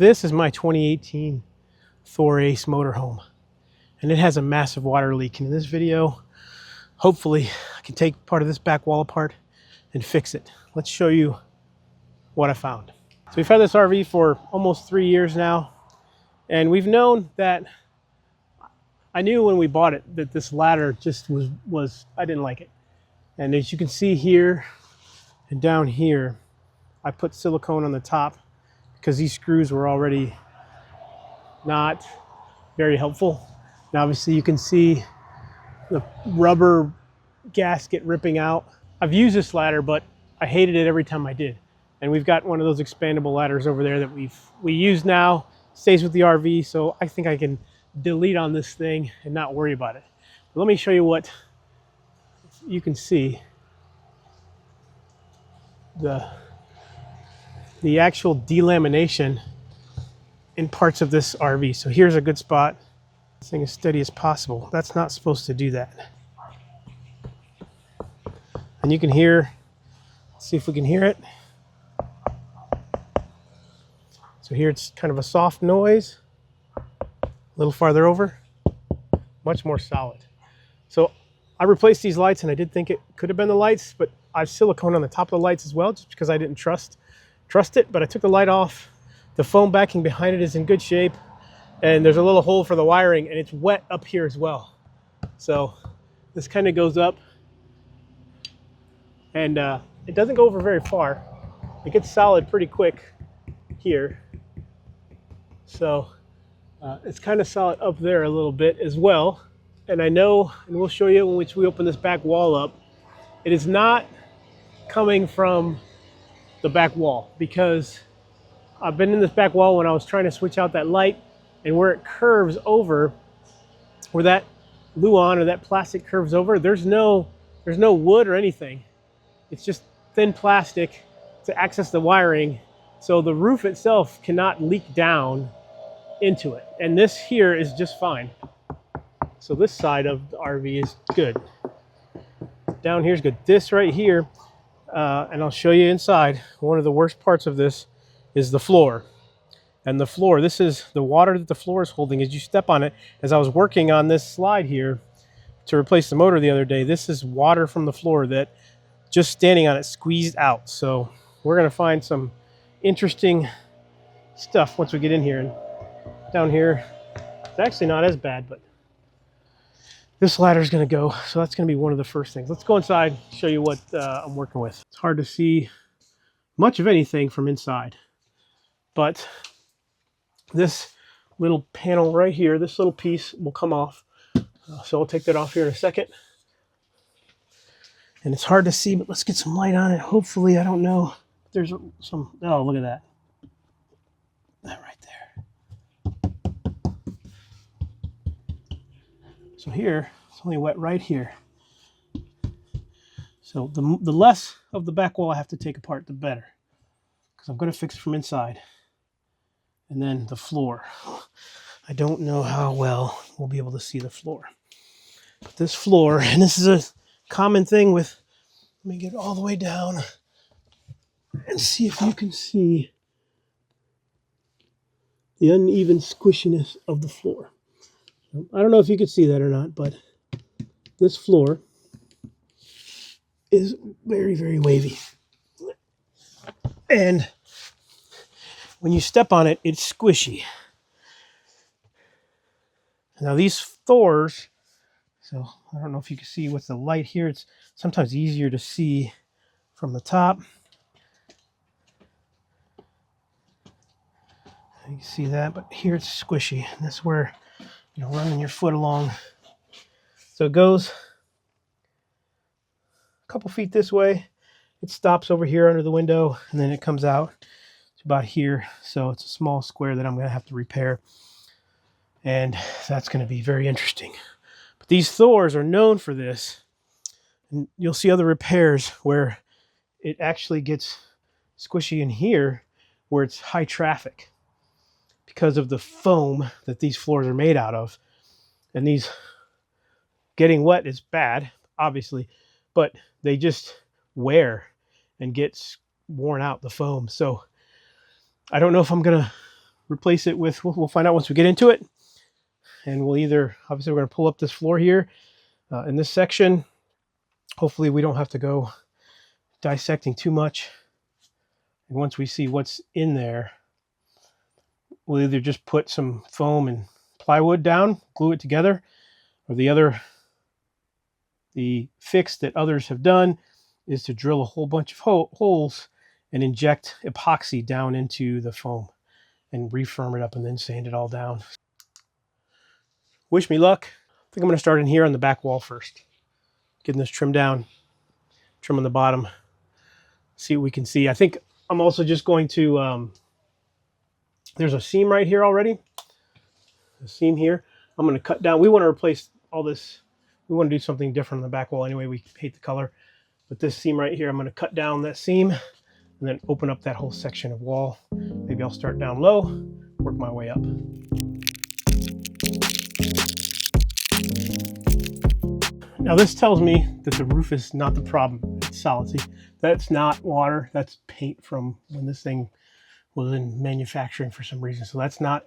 This is my 2018 Thor ACE motorhome, and it has a massive water leak. And in this video, hopefully I can take part of this back wall apart and fix it. Let's show you what I found. So we've had this RV for almost 3 years now, and we've known that, I knew when we bought it that this ladder just was I didn't like it. And as you can see here and down here, I put silicone on the top because these screws were already not very helpful. Now obviously you can see the rubber gasket ripping out. I've used this ladder, but I hated it every time I did. And we've got one of those expandable ladders over there that we use now, stays with the RV, so I think I can delete on this thing and not worry about it. But let me show you what you can see. The actual delamination in parts of this RV. So here's a good spot. This thing as steady as possible. That's not supposed to do that. And you can hear, let's see if we can hear it. So here it's kind of a soft noise. A little farther over, much more solid. So I replaced these lights, and I did think it could have been the lights, but I've silicone on the top of the lights as well, just because I didn't trust it. But I took the light off. The foam backing behind it is in good shape, and there's a little hole for the wiring, and it's wet up here as well. So this kind of goes up, and it doesn't go over very far. It gets solid pretty quick here. So it's kind of solid up there a little bit as well. And I know, and we'll show you when we open this back wall up, it is not coming from the back wall, because I've been in this back wall when I was trying to switch out that light, and where it curves over, where that luan or that plastic curves over, there's no wood or anything. It's just thin plastic to access the wiring. So the roof itself cannot leak down into it. And this here is just fine. So this side of the RV is good. Down here is good. This right here, and I'll show you inside, one of the worst parts of this is the floor. And the floor, this is the water that the floor is holding as you step on it. As I was working on this slide here to replace the motor the other day, this is water from the floor that just standing on it squeezed out. So we're going to find some interesting stuff once we get in here. And down here, it's actually not as bad, but this ladder is going to go. So that's going to be one of the first things. Let's go inside, show you what I'm working with. It's hard to see much of anything from inside, but this little panel right here, this little piece will come off. So I'll take that off here in a second. And it's hard to see, but let's get some light on it. Hopefully, I don't know. There's some, oh, look at that. That right there. So here, it's only wet right here. So the less of the back wall I have to take apart, the better, because I'm going to fix it from inside. And then the floor. I don't know how well we'll be able to see the floor. But this floor, and this is a common thing with, let me get all the way down and see if you can see the uneven squishiness of the floor. I don't know if you can see that or not, but this floor is very, very wavy. And when you step on it, it's squishy. Now these Thors, so I don't know if you can see with the light here, it's sometimes easier to see from the top. You can see that, but here it's squishy. And that's where you're running your foot along. So it goes a couple feet this way. It stops over here under the window, and then it comes out to about here. So it's a small square that I'm going to have to repair. And that's going to be very interesting. But these Thors are known for this. And you'll see other repairs where it actually gets squishy in here where it's high traffic, because of the foam that these floors are made out of. And these getting wet is bad, obviously, but they just wear and get worn out, the foam. So I don't know if I'm going to replace it with, we'll find out once we get into it. And we'll either, obviously we're going to pull up this floor here in this section. Hopefully we don't have to go dissecting too much. And once we see what's in there, we'll either just put some foam and plywood down, glue it together, or the fix that others have done is to drill a whole bunch of holes and inject epoxy down into the foam and refirm it up and then sand it all down. Wish me luck. I think I'm going to start in here on the back wall first. Getting this trim down, trim on the bottom, see what we can see. I think I'm also just going to, there's a seam right here already. A seam here. I'm going to cut down. We want to replace all this. We want to do something different on the back wall anyway. We hate the color. But this seam right here, I'm going to cut down that seam and then open up that whole section of wall. Maybe I'll start down low, work my way up. Now this tells me that the roof is not the problem. It's solid. See, that's not water. That's paint from when this thing was in manufacturing for some reason. So that's not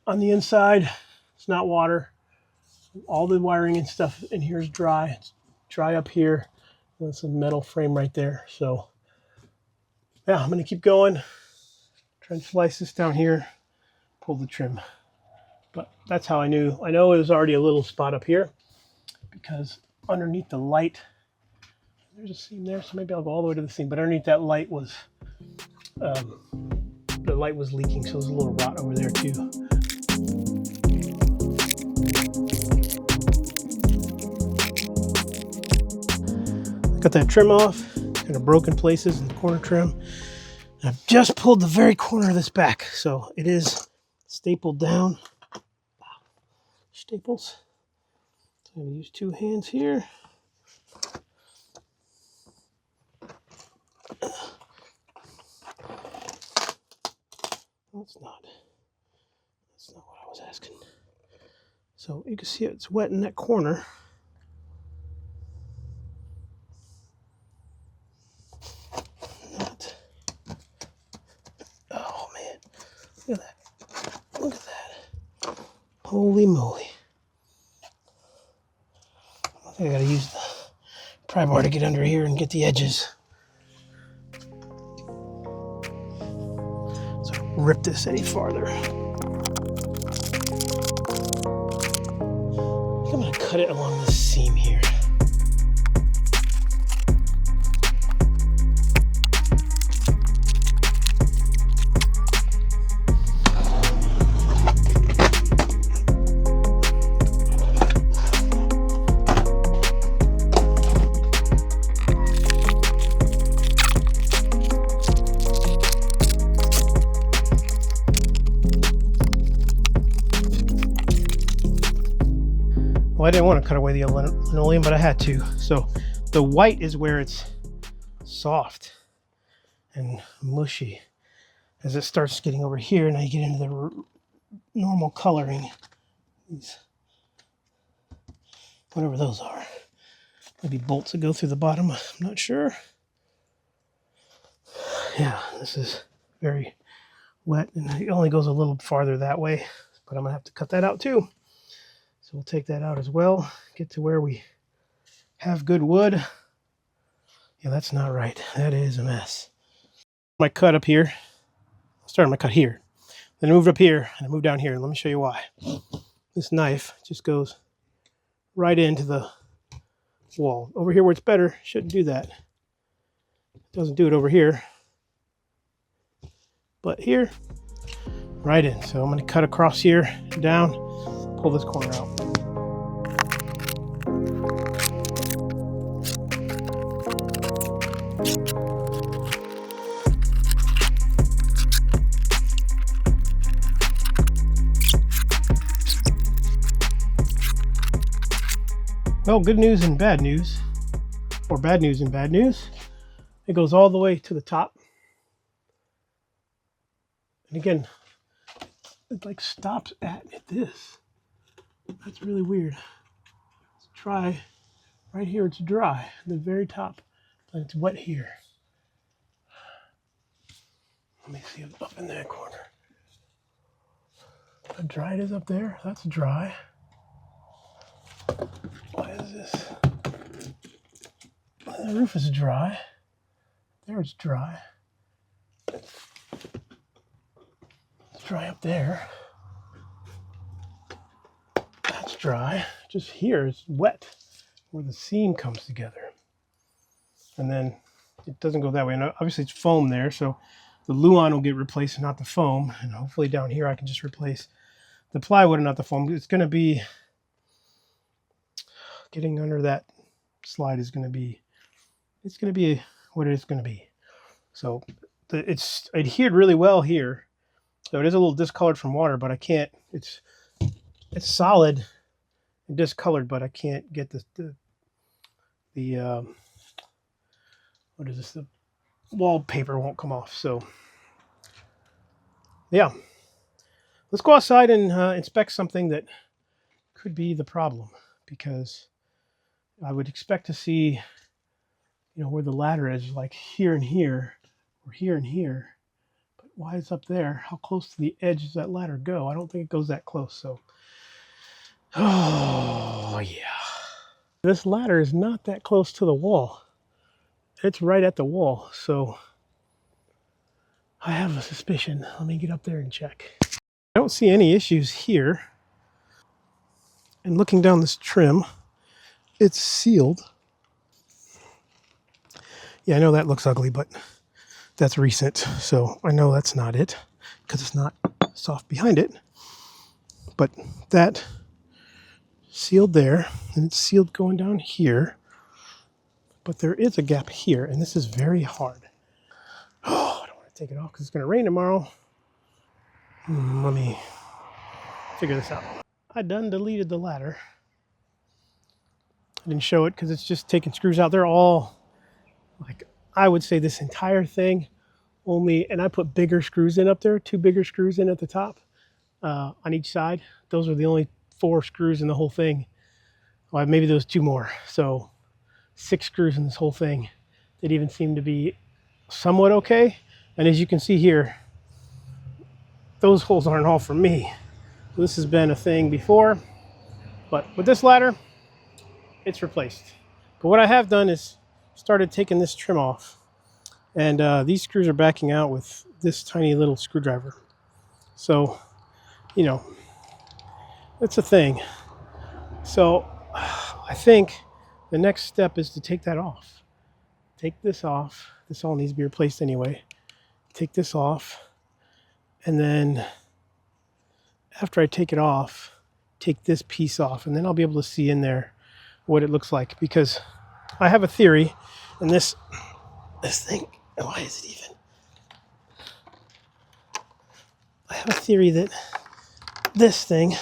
on the inside. It's not water. All the wiring and stuff in here is dry. It's dry up here. That's a metal frame right there. So yeah, I'm going to keep going. Try and slice this down here, pull the trim. But that's how I knew. I know it was already a little spot up here because underneath the light, there's a seam there. So maybe I'll go all the way to the seam. But underneath that light was, the light was leaking. So there's a little rot over there too. Got that trim off, kind of broken places in the corner trim. I've just pulled the very corner of this back, so it is stapled down. Staples. So I'm going to use two hands here. That's not what I was asking. So you can see it's wet in that corner. Look at that. Look at that. Holy moly. I think I gotta use the pry bar to get under here and get the edges. So rip this any farther. I think I'm gonna cut it along this seam here. Well, I didn't want to cut away the linoleum, but I had to. So the white is where it's soft and mushy. As it starts getting over here, now you get into the normal coloring. These, whatever those are. Maybe bolts that go through the bottom, I'm not sure. Yeah, this is very wet, and it only goes a little farther that way, but I'm going to have to cut that out too. So we'll take that out as well, get to where we have good wood. Yeah, that's not right. That is a mess. My cut up here, I started my cut here. Then I moved up here, and I moved down here. Let me show you why. This knife just goes right into the wall. Over here where it's better, shouldn't do that. It doesn't do it over here. But here, right in. So I'm going to cut across here, down, pull this corner out. Well, good news and bad news, or bad news and bad news. It goes all the way to the top. And again, it like stops at this. That's really weird. Let's try right here. It's dry at the very top, but it's wet here. Let me see up in that corner. How dry it is up there. That's dry. Why is this? The roof is dry. There it's dry. It's dry up there. That's dry. Just here it's wet where the seam comes together. And then it doesn't go that way. And obviously it's foam there, so the Luan will get replaced and not the foam. And hopefully down here I can just replace the plywood and not the foam. It's going to be getting under that slide is going to be, it's going to be what it's going to be. So it's adhered really well here. So it is a little discolored from water, but I can't, it's solid and discolored, but I can't get the what is this? The wallpaper won't come off. So yeah, let's go outside and inspect something that could be the problem, because I would expect to see, you know, where the ladder is, like here and here, or here and here. But why it's up there? How close to the edge does that ladder go? I don't think it goes that close. So, oh yeah. This ladder is not that close to the wall. It's right at the wall. So I have a suspicion. Let me get up there and check. I don't see any issues here. And looking down this trim, it's sealed. Yeah, I know that looks ugly, but that's recent. So I know that's not it, because it's not soft behind it. But that sealed there, and it's sealed going down here. But there is a gap here, and this is very hard. Oh, I don't want to take it off because it's going to rain tomorrow. Let me figure this out. I done deleted the ladder. I didn't show it because it's just taking screws out. They're all, like, I would say this entire thing only, and I put bigger screws in up there, 2 bigger screws in at the top on each side. Those are the only 4 screws in the whole thing. Well, maybe those 2 more. So 6 screws in this whole thing that even seem to be somewhat okay. And as you can see here, those holes aren't all for me. This has been a thing before, but with this ladder, it's replaced. But what I have done is started taking this trim off, and these screws are backing out with this tiny little screwdriver. So, you know, it's a thing. So I think the next step is to take that off. Take this off. This all needs to be replaced anyway. Take this off, and then after I take it off, take this piece off, and then I'll be able to see in there what it looks like, because I have a theory, and this thing, why is it even? I have a theory that this thing,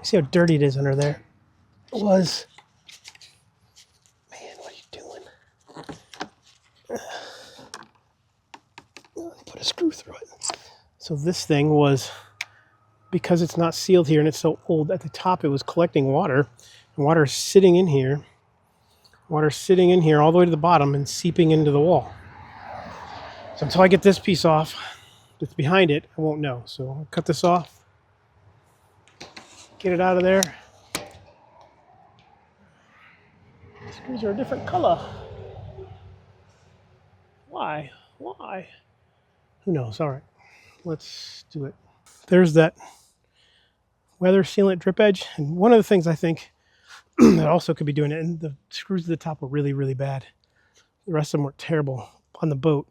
see how dirty it is under there, was, man, what are you doing? Put a screw through it. So this thing was, because it's not sealed here and it's so old, at the top it was collecting water, and water is sitting in here. Water sitting in here all the way to the bottom and seeping into the wall. So until I get this piece off that's behind it, I won't know. So I'll cut this off, get it out of there. The screws are a different color. Why? Why? Who knows? All right, let's do it. There's that weather sealant drip edge. And one of the things I think that also could be doing it, and the screws at the top were really, really bad. The rest of them were terrible on the boat.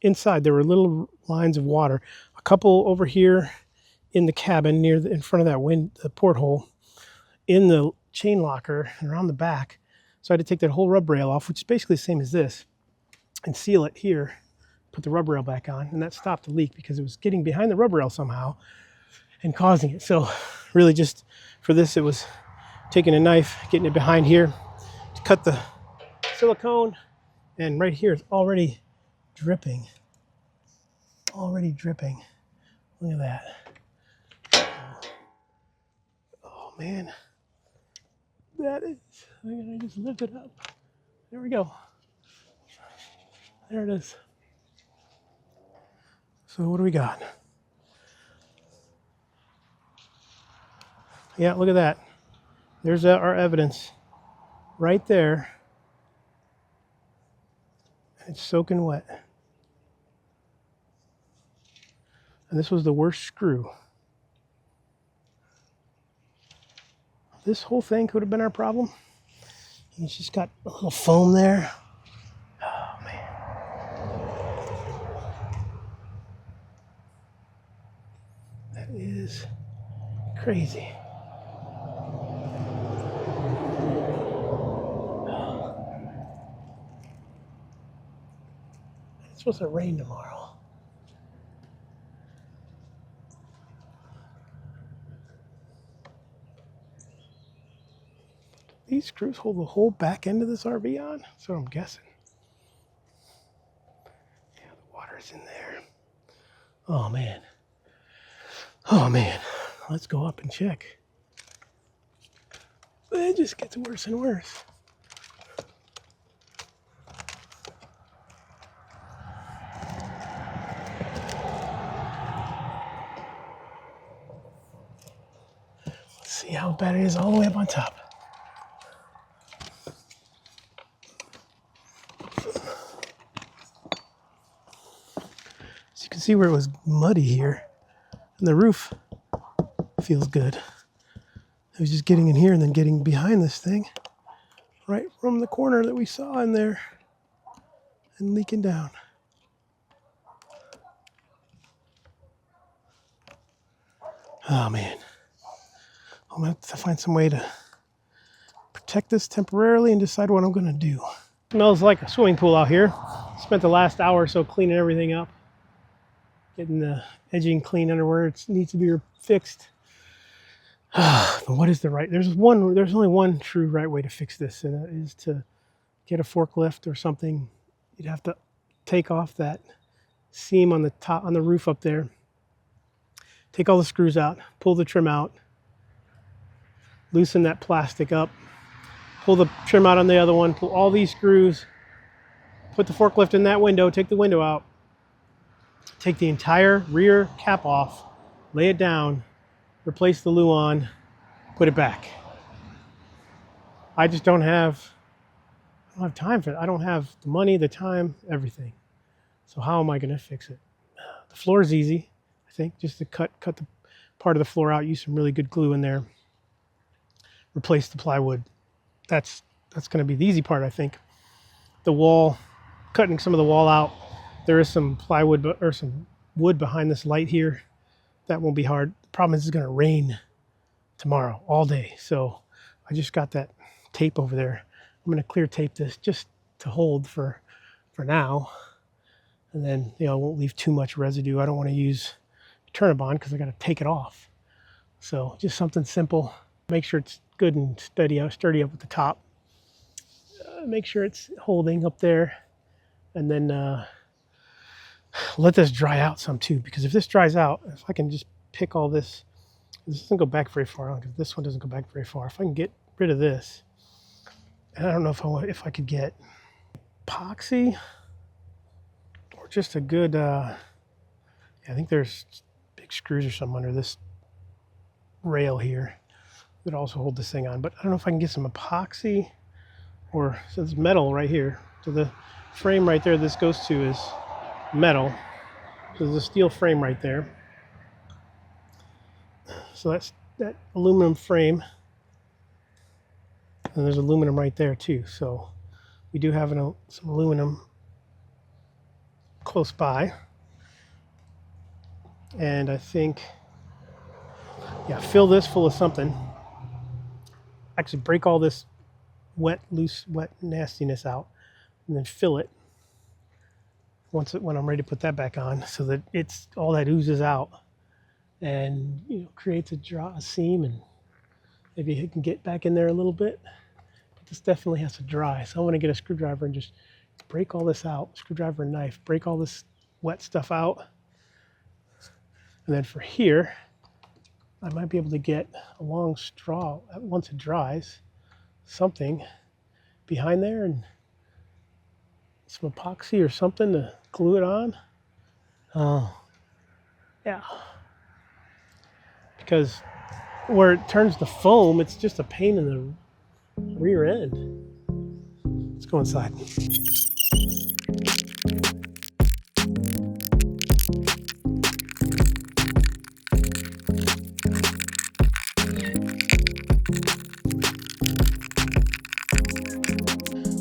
Inside, there were little lines of water. A couple over here in the cabin in front of that the porthole, in the chain locker and around the back. So I had to take that whole rub rail off, which is basically the same as this, and seal it here, put the rub rail back on, and that stopped the leak because it was getting behind the rub rail somehow and causing it. So really just for this, it was taking a knife, getting it behind here to cut the silicone, and right here it's already dripping. Already dripping. Look at that. Oh man. That is, I just lift it up. There we go. There it is. So what do we got? Yeah, look at that. There's our evidence right there. It's soaking wet. And this was the worst screw. This whole thing could have been our problem. It's just got a little foam there. Oh, man. That is crazy. It's supposed to rain tomorrow. These screws hold the whole back end of this RV on? That's what I'm guessing. Yeah, the water's in there. Oh, man. Oh, man. Let's go up and check. It just gets worse and worse. Let's see how bad it is all the way up on top. So you can see where it was muddy here. And the roof feels good. It was just getting in here and then getting behind this thing right from the corner that we saw in there and leaking down. Oh, man. I'm going to have to find some way to protect this temporarily and decide what I'm going to do. It smells like a swimming pool out here. Spent the last hour or so cleaning everything up, getting the edging clean underwear. It needs to be fixed. But what is the right? There's only one true right way to fix this, and that is to get a forklift or something. You'd have to take off that seam on the top, on the roof up there. Take all the screws out, pull the trim out, loosen that plastic up, pull the trim out on the other one, pull all these screws, put the forklift in that window, take the window out, take the entire rear cap off, lay it down, replace the Luan, put it back. I just don't have time for it. I don't have the money, the time, everything. So how am I going to fix it? The floor is easy, I think, just to cut the part of the floor out, use some really good glue in there, replace the plywood. That's going to be the easy part, I think. The wall, cutting some of the wall out. There is some plywood or some wood behind this light here. That won't be hard. The problem is it's going to rain tomorrow all day. So I just got that tape over there. I'm going to clear tape this just to hold for now. And then, I won't leave too much residue. I don't want to use Turn-A-Bond because I got to take it off. So just something simple. Make sure it's good and sturdy up at the top. Make sure it's holding up there. And then let this dry out some too, because if this dries out, if I can just pick all this doesn't go back very far, because this one doesn't go back very far. If I can get rid of this, and I don't know if I could get epoxy or just a good, I think there's big screws or something under this rail here that also hold this thing on, but I don't know if I can get some epoxy or, so it's metal right here. So the frame right there this goes to is metal. So there's a steel frame right there. So that's that aluminum frame. And there's aluminum right there too. So we do have some aluminum close by. And I think, fill this full of something. Actually break all this wet nastiness out, and then fill it when I'm ready to put that back on, so that it's all that oozes out and creates a seam, and maybe it can get back in there a little bit. But this definitely has to dry, so I'm going to get a screwdriver and just break all this out, screwdriver and knife, break all this wet stuff out. And then for here, I might be able to get a long straw once it dries, something behind there, and some epoxy or something to glue it on. Yeah. Because where it turns to foam, it's just a pain in the rear end. Let's go inside.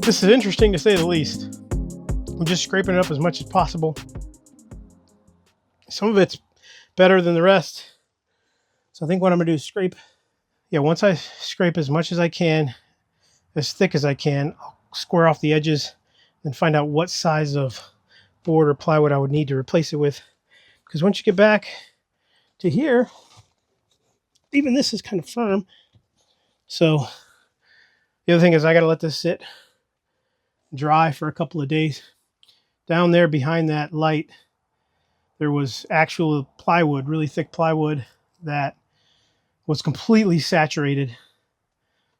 This is interesting to say the least. I'm just scraping it up as much as possible. Some of it's better than the rest. So I think what I'm gonna do is scrape. Yeah, once I scrape as much as I can, as thick as I can, I'll square off the edges and find out what size of board or plywood I would need to replace it with. Because once you get back to here, even this is kind of firm. So the other thing is I gotta let this sit dry for a couple of days. Down there behind that light, there was actual plywood, really thick plywood that was completely saturated.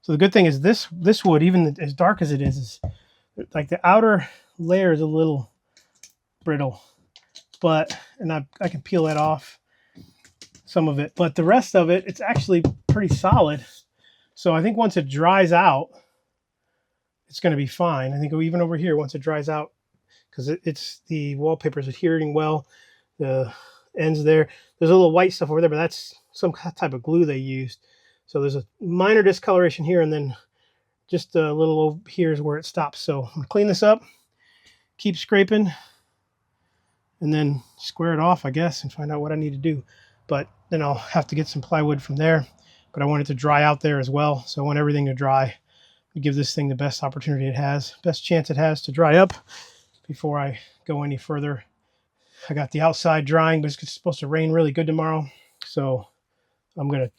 So the good thing is this wood, even as dark as it is like the outer layer is a little brittle, and I can peel that off, some of it, but the rest of it, it's actually pretty solid. So I think once it dries out, it's going to be fine. I think even over here, once it dries out, because it's the wallpaper is adhering well, the ends there's a little white stuff over there, but that's some type of glue they used. So there's a minor discoloration here, and then just a little over here is where it stops. So I'm gonna clean this up, keep scraping, and then square it off, I guess, and find out what I need to do. But then I'll have to get some plywood from there, but I want it to dry out there as well. So I want everything to dry to give this thing the best opportunity it has, best chance it has to dry up before I go any further. I got the outside drying, but it's supposed to rain really good tomorrow. So I'm going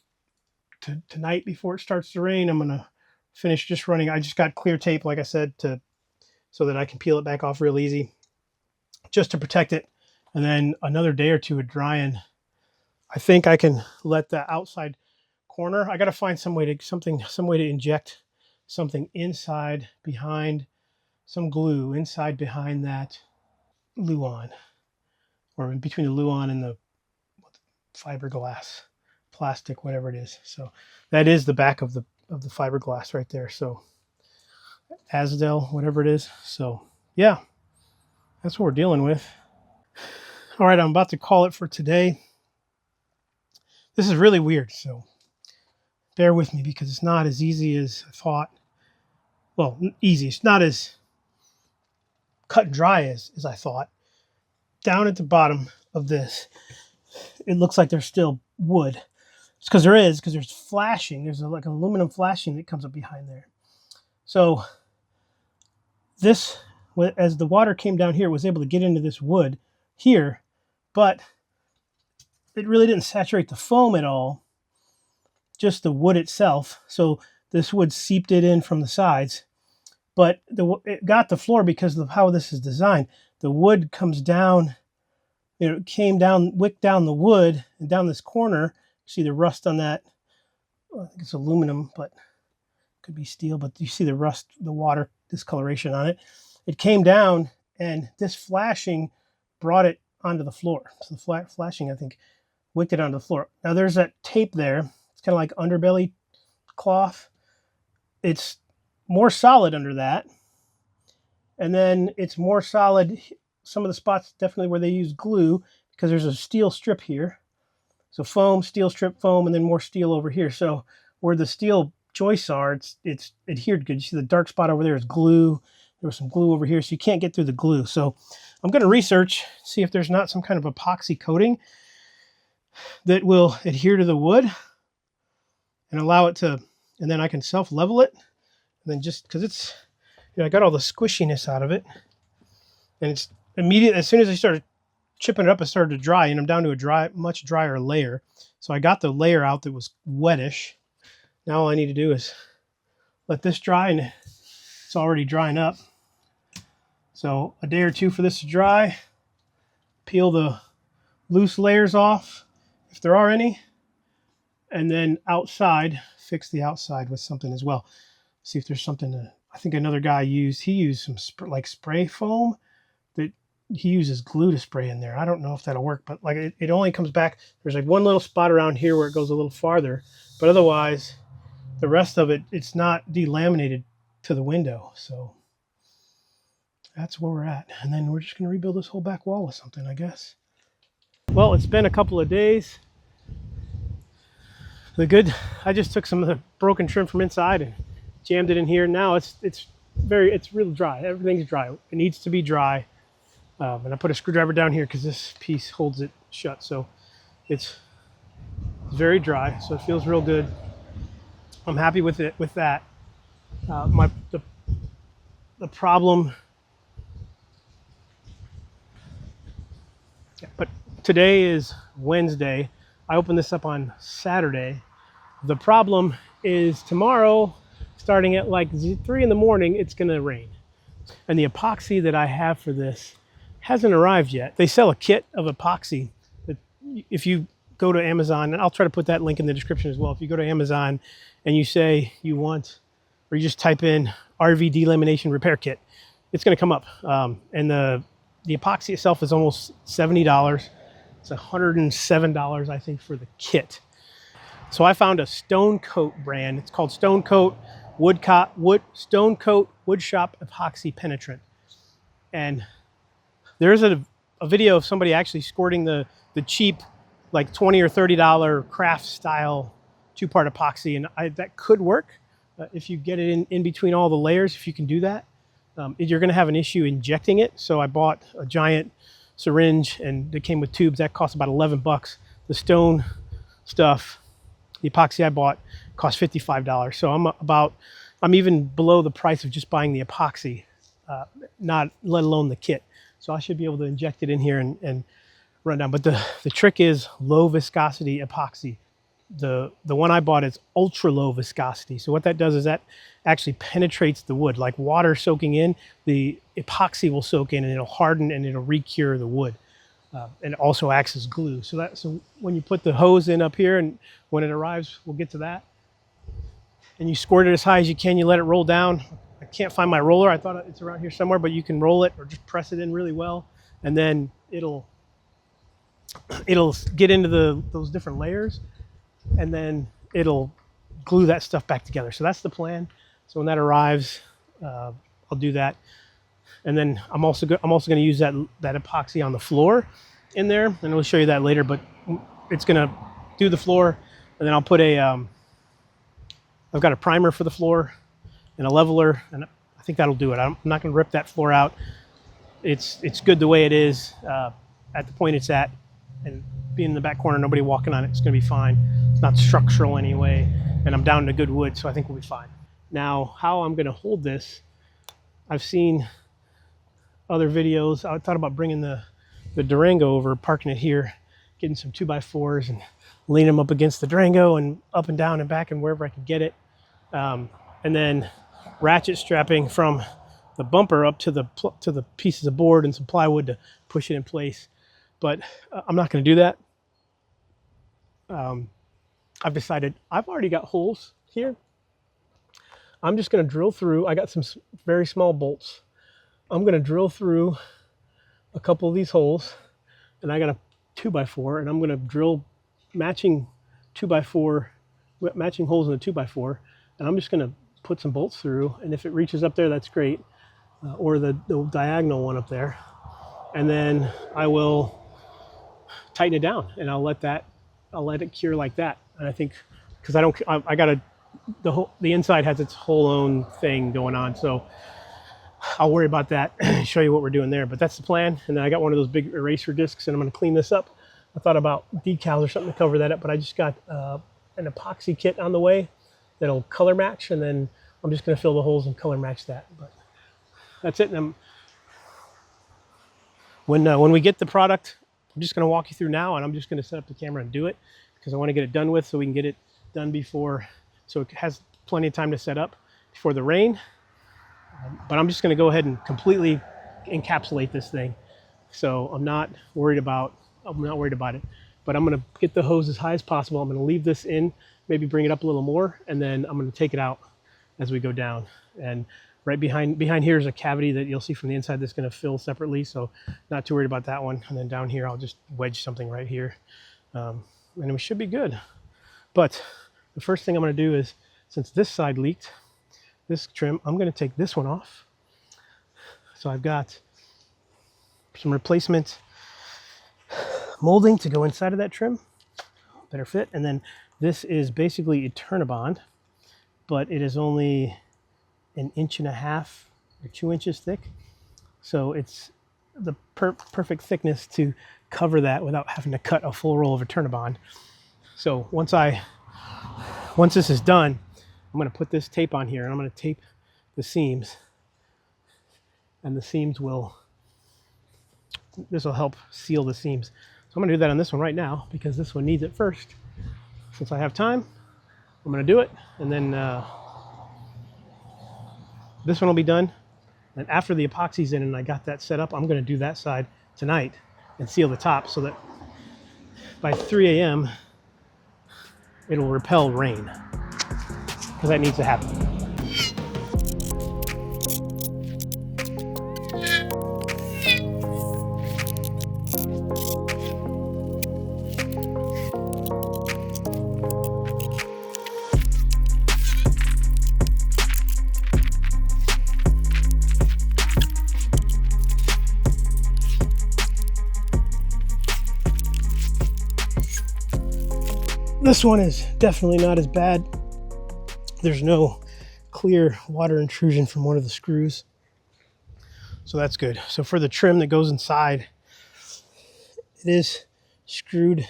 to, tonight before it starts to rain, I'm going to finish just running. I just got clear tape, like I said, so that I can peel it back off real easy, just to protect it. And then another day or two of drying, I think I can let the outside corner, I got to find some way to inject something inside behind, some glue inside behind that luan, or in between the luan and the fiberglass, plastic, whatever it is. So that is the back of the fiberglass right there. So Asdel, whatever it is. So yeah, that's what we're dealing with. All right, I'm about to call it for today. This is really weird, so bear with me because it's not as easy as I thought. Well, easy. It's not as cut and dry as I thought. Down at the bottom of this, it looks like there's still wood. It's because there's flashing. There's like aluminum flashing that comes up behind there. So this, as the water came down here, was able to get into this wood here, but it really didn't saturate the foam at all, just the wood itself. So this wood seeped it in from the sides, but it got the floor because of how this is designed. The wood comes down, it came down, wicked down the wood and down this corner. See the rust on that? Well, I think it's aluminum, but it could be steel, but you see the rust, the water discoloration on it. It came down, and this flashing brought it onto the floor. So the flashing, I think, wicked it onto the floor. Now there's that tape there. It's kind of like underbelly cloth. It's more solid under that. And then it's more solid. Some of the spots definitely where they use glue, because there's a steel strip here. So foam, steel strip, foam, and then more steel over here. So where the steel joists are, it's adhered good. You see the dark spot over there is glue. There was some glue over here, so you can't get through the glue. So I'm going to research, see if there's not some kind of epoxy coating that will adhere to the wood and allow it to, and then I can self-level it. And then just, because it's, I got all the squishiness out of it. And it's immediate, as soon as I started chipping it up, it started to dry, and I'm down to a much drier layer. So I got the layer out that was wettish. Now all I need to do is let this dry, and it's already drying up. So a day or two for this to dry, peel the loose layers off, if there are any, and then outside, fix the outside with something as well. See if there's something I think another guy he used some spray foam that he uses glue to spray in there. I don't know if that'll work, but like it only comes back. There's like one little spot around here where it goes a little farther, But otherwise, the rest of it, it's not delaminated to the window. So that's where we're at. And then we're just going to rebuild this whole back wall with something, I guess. Well, it's been a couple of days. I just took some of the broken trim from inside and jammed it in here. Now it's real dry. Everything's dry. It needs to be dry. And I put a screwdriver down here because this piece holds it shut. So it's very dry. So it feels real good. I'm happy with it, with that. The problem, but today is Wednesday. I opened this up on Saturday. The problem is tomorrow, starting at like 3 in the morning, it's gonna rain. And the epoxy that I have for this hasn't arrived yet. They sell a kit of epoxy that if you go to Amazon, and I'll try to put that link in the description as well. If you go to Amazon and you say you want, or you just type in RV delamination repair kit, it's gonna come up. And the epoxy itself is almost $70. It's $107, I think, for the kit. So I found a Stone Coat brand. It's called Stone Coat Stone Coat Wood Shop Epoxy Penetrant. And there's a video of somebody actually squirting the cheap, like $20 or $30 craft style 2-part epoxy, and that could work if you get it in between all the layers. If you can do that, you're going to have an issue injecting it. So I bought a giant syringe, and it came with tubes. That cost about $11. The Stone stuff, the epoxy I bought, cost $55. So I'm even below the price of just buying the epoxy, not let alone the kit. So I should be able to inject it in here and run down. But the trick is low viscosity epoxy. The one I bought is ultra low viscosity. So what that does is that actually penetrates the wood. Like water soaking in, the epoxy will soak in and it'll harden and it'll re-cure the wood. And it also acts as glue. So when you put the hose in up here, and when it arrives, we'll get to that. And you squirt it as high as you can. You let it roll down. I can't find my roller. I thought it's around here somewhere, but you can roll it or just press it in really well. And then it'll get into those different layers, and then it'll glue that stuff back together. So that's the plan. So when that arrives, I'll do that. And then I'm also going to use that epoxy on the floor in there, and we'll show you that later. But it's going to do the floor, and then I'll put I've got a primer for the floor and a leveler, and I think that'll do it. I'm not going to rip that floor out. It's good the way it is at the point it's at, and being in the back corner, nobody walking on it, it's going to be fine. It's not structural anyway, and I'm down to good wood, so I think we'll be fine. Now, how I'm going to hold this, I've seen other videos. I thought about bringing the Durango over, parking it here, getting some 2x4s and leaning them up against the Durango and up and down and back and wherever I could get it. And then ratchet strapping from the bumper up to the pieces of board and some plywood to push it in place. But I'm not going to do that. I've decided I've already got holes here. I'm just going to drill through. I got some very small bolts. I'm going to drill through a couple of these holes, and I got a 2x4, and I'm going to drill matching 2x4, matching holes in the 2x4, and I'm just going to put some bolts through, and if it reaches up there, that's great, or the diagonal one up there, and then I will tighten it down, and I'll let it cure like that. And I think, because the inside has its whole own thing going on, so I'll worry about that and show you what we're doing there. But that's the plan. And then I got one of those big eraser discs, and I'm going to clean this up. I thought about decals or something to cover that up, but I just got an epoxy kit on the way that'll color match, and then I'm just going to fill the holes and color match that. But that's it. And when we get the product, I'm just going to walk you through now, and I'm just going to set up the camera and do it because I want to get it done with, so we can get it done before, so it has plenty of time to set up before the rain. But I'm just going to go ahead and completely encapsulate this thing. So I'm not worried about it. But I'm going to get the hose as high as possible. I'm going to leave this in, maybe bring it up a little more, and then I'm going to take it out as we go down. And right behind here is a cavity that you'll see from the inside that's going to fill separately. So not too worried about that one. And then down here, I'll just wedge something right here. And we should be good. But the first thing I'm going to do is, since this side leaked, this trim, I'm going to take this one off. So I've got some replacement molding to go inside of that trim, better fit. And then this is basically Eternabond, but it is only 1.5 inches or 2 inches thick. So it's the perfect thickness to cover that without having to cut a full roll of Eternabond. So once this is done, I'm going to put this tape on here and I'm going to tape the seams, and the seams this will help seal the seams. So I'm going to do that on this one right now because this one needs it first. Since I have time, I'm going to do it, and then this one will be done. And after the epoxy's in and I got that set up, I'm going to do that side tonight and seal the top so that by 3 a.m. it'll repel rain, because that needs to happen. This one is definitely not as bad. There's no clear water intrusion from one of the screws, so that's good. So for the trim that goes inside, it is screwed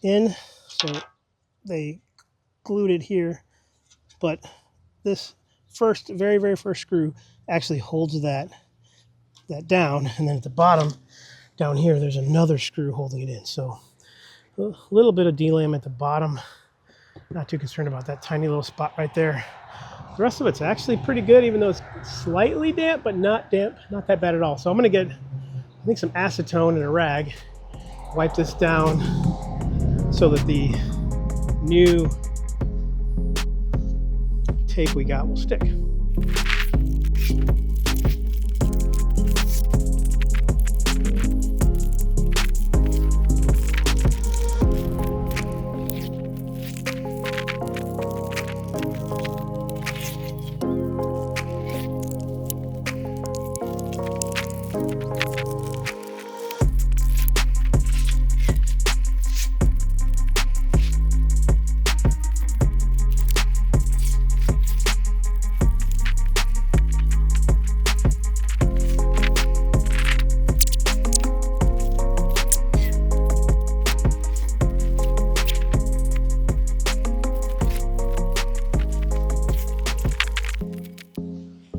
in, so they glued it here, but this very first screw actually holds that down, and then at the bottom down here there's another screw holding it in. So a little bit of delam at the bottom. Not too concerned about that tiny little spot right there. The rest of it's actually pretty good, even though it's slightly damp, but not damp, not that bad at all. So I'm gonna get, I think, some acetone and a rag, wipe this down so that the new tape we got will stick.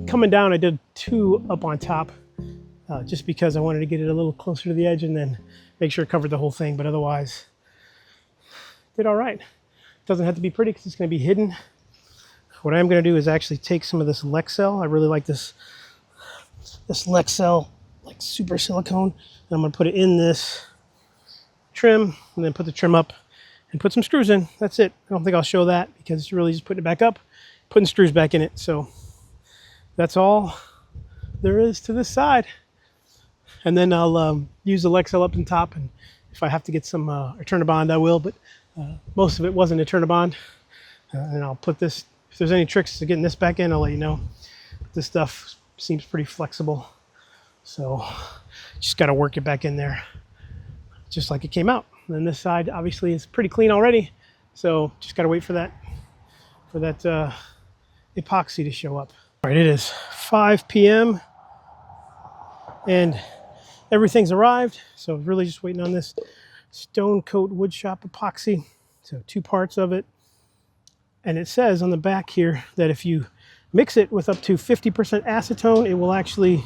Coming down, I did 2 up on top, just because I wanted to get it a little closer to the edge and then make sure it covered the whole thing, but otherwise did all right. Doesn't have to be pretty because it's going to be hidden. What I'm going to do is actually take some of this Lexel. I really like this Lexel, like super silicone, and I'm going to put it in this trim and then put the trim up and put some screws in. That's it. I don't think I'll show that because it's really just putting it back up, putting screws back in it. So that's all there is to this side. And then I'll use the Lexel up on top, and if I have to get some Eternabond, I will, but most of it wasn't Eternabond. And I'll put this, if there's any tricks to getting this back in, I'll let you know. This stuff seems pretty flexible, so just got to work it back in there just like it came out. And then this side obviously is pretty clean already, so just got to wait for that epoxy to show up. All right, it is 5 p.m. and everything's arrived, so really just waiting on this Stone Coat Woodshop epoxy. So 2 parts of it, and it says on the back here that if you mix it with up to 50% acetone, it will actually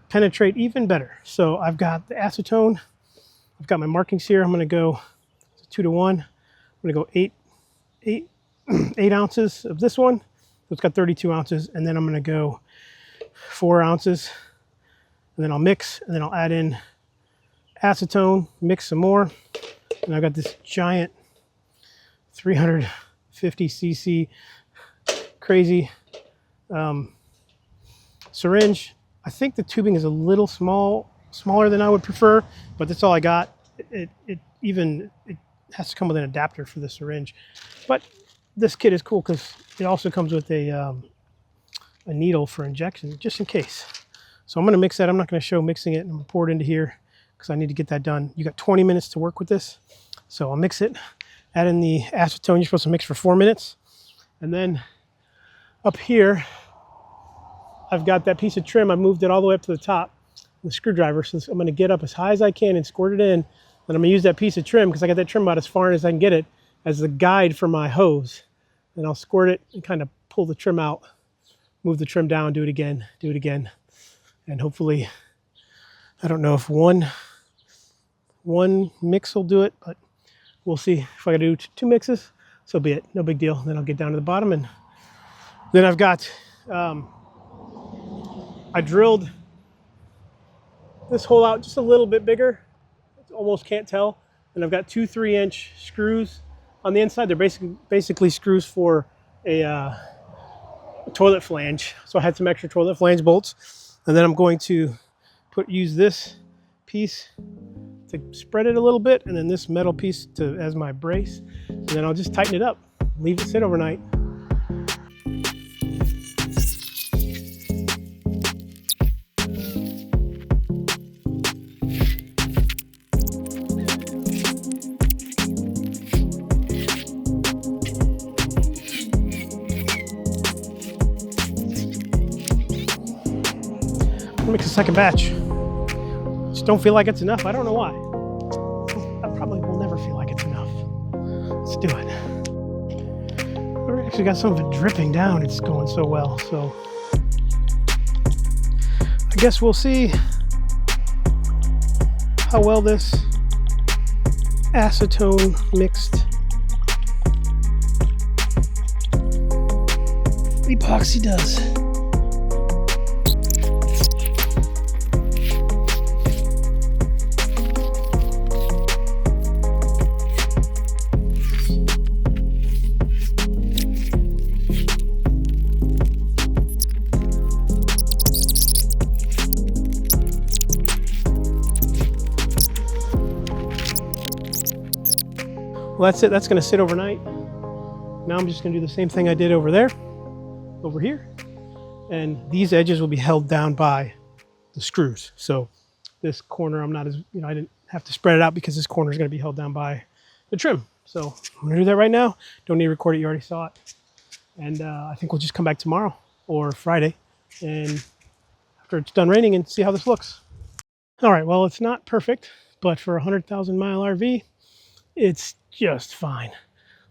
penetrate even better. So I've got the acetone, I've got my markings here. I'm going to go 2 to 1. I'm going to go 8 ounces of this one. So it's got 32 ounces, and then I'm going to go 4 ounces, and then I'll mix, and then I'll add in acetone, mix some more, and I've got this giant 350 cc crazy syringe. I think the tubing is a little smaller than I would prefer, but that's all I got. It has to come with an adapter for the syringe, but this kit is cool because it also comes with a needle for injection, just in case. So I'm going to mix that. I'm not going to show mixing it. I'm going to pour it into here because I need to get that done. You got 20 minutes to work with this. So I'll mix it, add in the acetone. You're supposed to mix for 4 minutes. And then up here, I've got that piece of trim. I moved it all the way up to the top with a screwdriver. So I'm going to get up as high as I can and squirt it in. And I'm going to use that piece of trim, because I got that trim about as far as I can get it, as the guide for my hose. And I'll squirt it and kind of pull the trim out, move the trim down, do it again. And hopefully, I don't know if one mix will do it, but we'll see. If I got to do 2 mixes, so be it. No big deal. Then I'll get down to the bottom, and then I've got, I drilled this hole out just a little bit bigger. Almost can't tell. And I've got 2 3-inch screws on the inside. They're basically screws for a toilet flange. So I had some extra toilet flange bolts. And then I'm going to use this piece to spread it a little bit, and then this metal piece as my brace. And then I'll just tighten it up, leave it sit overnight. Mix a second batch. Just don't feel like it's enough. I don't know why. I probably will never feel like it's enough. Let's do it. We actually got some of it dripping down. It's going so well. So I guess we'll see how well this acetone mixed epoxy does. Well, that's it. That's going to sit overnight. Now I'm just going to do the same thing I did over here. And these edges will be held down by the screws. So this corner, I'm not as, I didn't have to spread it out because this corner is going to be held down by the trim. So I'm going to do that right now. Don't need to record it. You already saw it. And I think we'll just come back tomorrow or Friday, and after it's done raining, and see how this looks. All right. Well, it's not perfect, but for a 100,000 mile RV, it's just fine.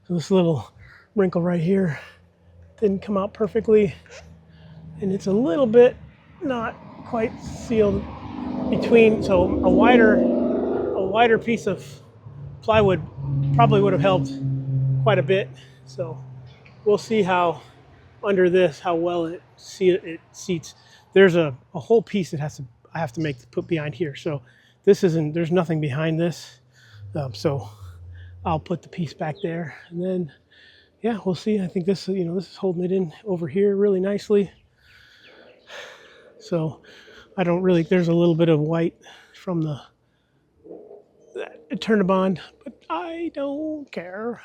So this little wrinkle right here didn't come out perfectly, and it's a little bit not quite sealed between. So a wider piece of plywood probably would have helped quite a bit. So we'll see how under this, how well it seats. There's a whole piece that I have to put behind here. So there's nothing behind this. So I'll put the piece back there, and then, yeah, we'll see. I think this, this is holding it in over here really nicely. So there's a little bit of white from that Eternabond, but I don't care.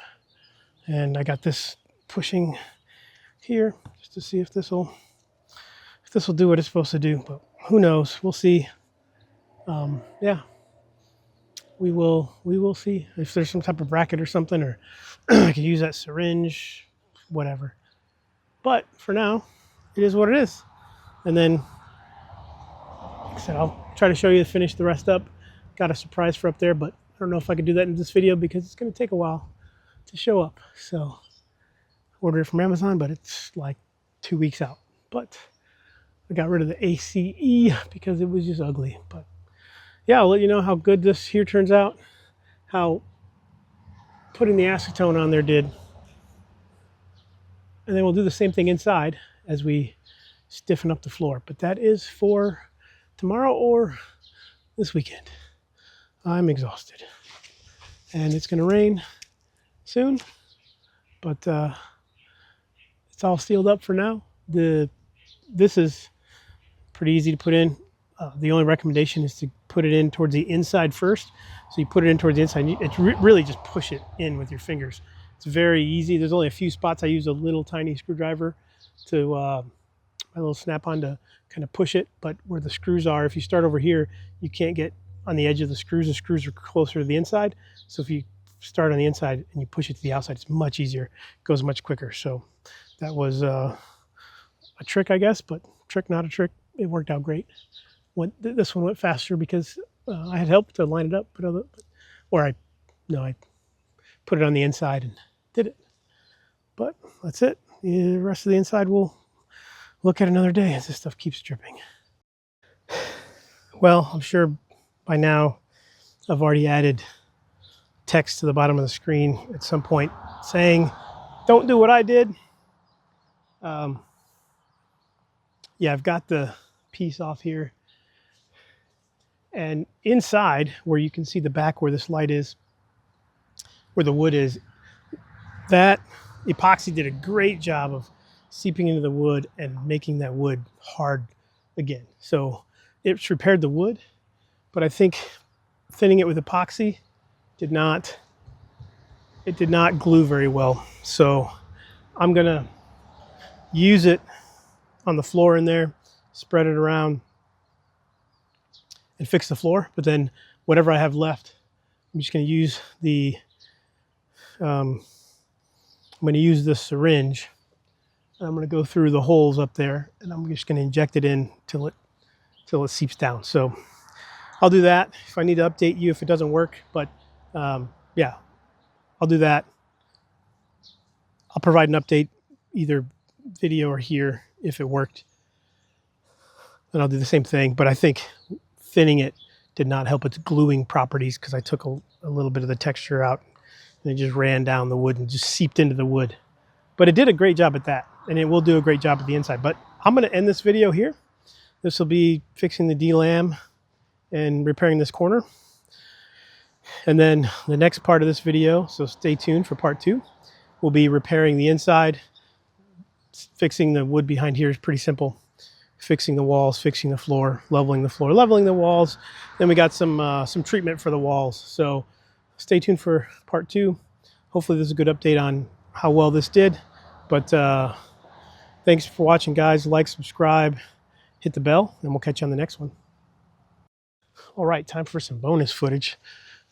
And I got this pushing here just to see if this will do what it's supposed to do, but who knows? We'll see. Yeah. We will see if there's some type of bracket or something, or I could use that syringe, whatever. But for now, it is what it is. And then, like I said, I'll try to show you finish the rest up. Got a surprise for up there, but I don't know if I could do that in this video because it's going to take a while to show up. So ordered it from Amazon, but it's like 2 weeks out. But I got rid of the ACE because it was just ugly. But yeah, I'll let you know how good this here turns out, how putting the acetone on there did. And then we'll do the same thing inside as we stiffen up the floor. But that is for tomorrow or this weekend. I'm exhausted. And it's going to rain soon, but it's all sealed up for now. This is pretty easy to put in. The only recommendation is to put it in towards the inside first. So you put it in towards the inside. It's really just push it in with your fingers. It's very easy. There's only a few spots I use a little tiny screwdriver to my little snap-on to kind of push it, but where the screws are, if you start over here, you can't get on the edge of the screws. The screws are closer to the inside, so if you start on the inside and you push it to the outside, it's much easier. It goes much quicker. So that was a trick, I guess, but trick, not a trick. It worked out great. This one went faster because I had help to line it up, I put it on the inside and did it. But that's it. The rest of the inside we'll look at another day as this stuff keeps dripping. Well, I'm sure by now I've already added text to the bottom of the screen at some point saying, don't do what I did. Yeah, I've got the piece off here. And inside, where you can see the back where this light is, where the wood is, that epoxy did a great job of seeping into the wood and making that wood hard again. So it's repaired the wood, but I think thinning it with epoxy did not glue very well. So I'm gonna use it on the floor in there, spread it around, and fix the floor. But then whatever I have left, I'm just going to use the I'm going to use this syringe. I'm going to go through the holes up there, and I'm just going to inject it in till it seeps down. So I'll do that if I need to update you if it doesn't work. But yeah, I'll do that. I'll provide an update either video or here if it worked. And I'll do the same thing. But I think thinning it did not help its gluing properties because I took a little bit of the texture out and it just ran down the wood and just seeped into the wood. But it did a great job at that, and it will do a great job at the inside. But I'm going to end this video here. This will be fixing the delam and repairing this corner. And then the next part of this video, so stay tuned for part 2, will be repairing the inside. Fixing the wood behind here is pretty simple. Fixing the walls, fixing the floor, leveling the walls. Then we got some treatment for the walls. So stay tuned for part 2. Hopefully this is a good update on how well this did. But thanks for watching, guys. Like, subscribe, hit the bell, and we'll catch you on the next one. All right, time for some bonus footage.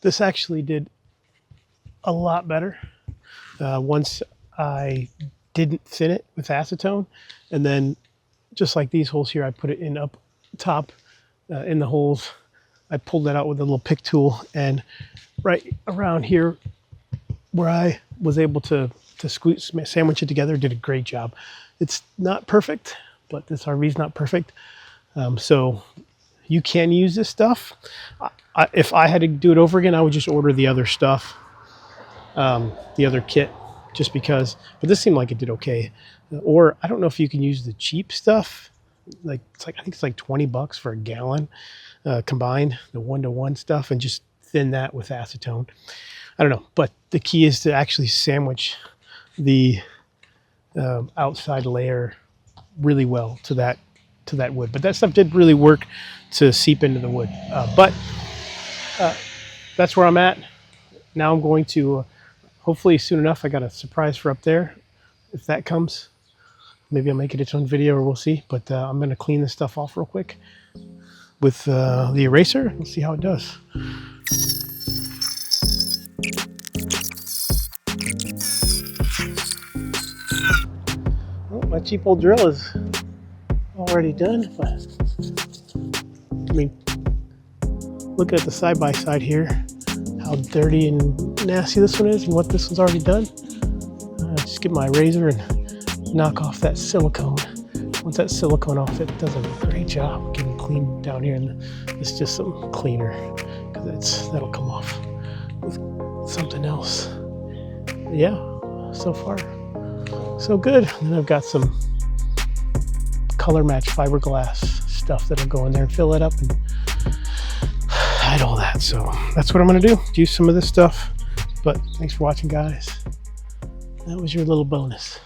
This actually did a lot better once I didn't thin it with acetone, and then just like these holes here, I put it in up top in the holes. I pulled that out with a little pick tool, and right around here where I was able to sandwich it together, did a great job. It's not perfect, but this RV is not perfect. So you can use this stuff. If I had to do it over again, I would just order the other stuff, the other kit, just because. But this seemed like it did okay. Or I don't know if you can use the cheap stuff. I think it's like $20 for a gallon combined, the 1-to-1 stuff, and just thin that with acetone. I don't know, but the key is to actually sandwich the outside layer really well to that wood. But that stuff did really work to seep into the wood. But that's where I'm at. Now I'm going to, hopefully soon enough, I got a surprise for up there. If that comes, maybe I'll make it its own video, or we'll see. But I'm going to clean this stuff off real quick with the eraser and see how it does. Well, my cheap old drill is already done, but I mean, looking at the side-by-side here, how dirty and nasty this one is and what this one's already done. Just get my razor and knock off that silicone. Once that silicone off, it does a great job getting clean down here, and it's just some cleaner because that'll come off with something else. Yeah, so far so good. And then I've got some color match fiberglass stuff that'll go in there and fill it up and hide all that. So that's what I'm going to do. Use some of this stuff. But thanks for watching, guys. That was your little bonus.